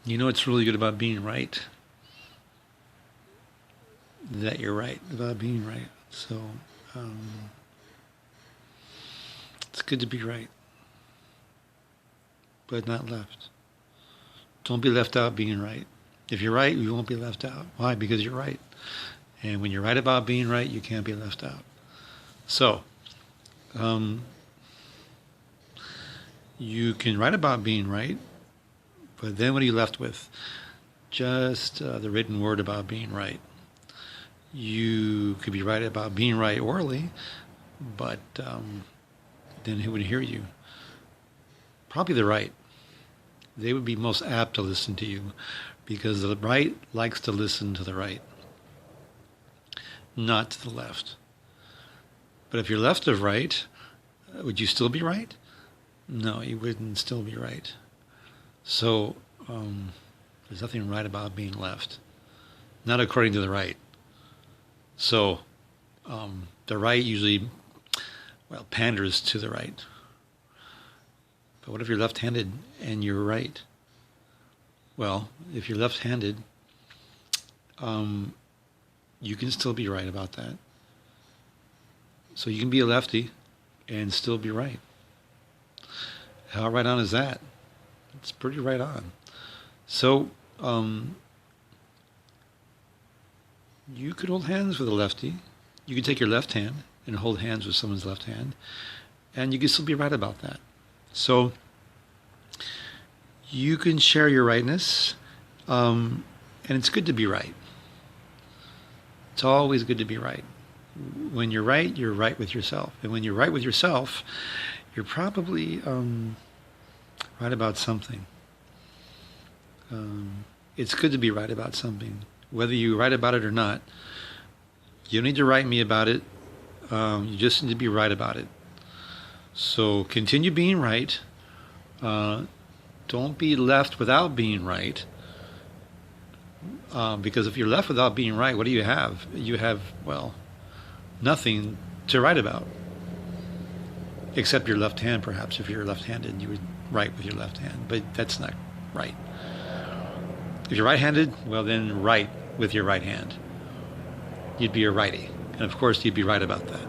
You know what's really good about being right? That you're right about being right. So um, it's good to be right, but not left. Don't be left out being right. If you're right, you won't be left out. Why? Because you're right. And when you're right about being right, you can't be left out. So, um, you can write about being right, but then what are you left with? Just the written word about being right. You could be right about being right orally, but then who would hear you? Probably the right. They would be most apt to listen to you because the right likes to listen to the right, not to the left. But if you're left of right, would you still be right? No, you wouldn't still be right. So there's nothing right about being left, not according to the right. So the right usually, well, panders to the right. But what if you're left-handed and you're right? Well, if you're left-handed, you can still be right about that. So you can be a lefty and still be right. How right on is that? It's pretty right on. So you could hold hands with a lefty. You could take your left hand and hold hands with someone's left hand, and you can still be right about that. So you can share your rightness, and it's good to be right. It's always good to be right. When you're right with yourself. And when you're right with yourself, you're probably right about something. It's good to be right about something. Whether you write about it or not, you don't need to write me about it. You just need to be right about it. So continue being right. Don't be left without being right. Because if you're left without being right, what do you have? You have, well, nothing to write about. Except your left hand, perhaps. If you're left-handed, you would write with your left hand. But that's not right. If you're right-handed, well, then write with your right hand. You'd be a righty. And of course, you'd be right about that.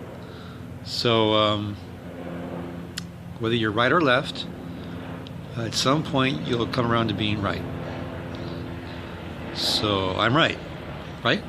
So whether you're right or left, at some point, you'll come around to being right. So I'm right, right?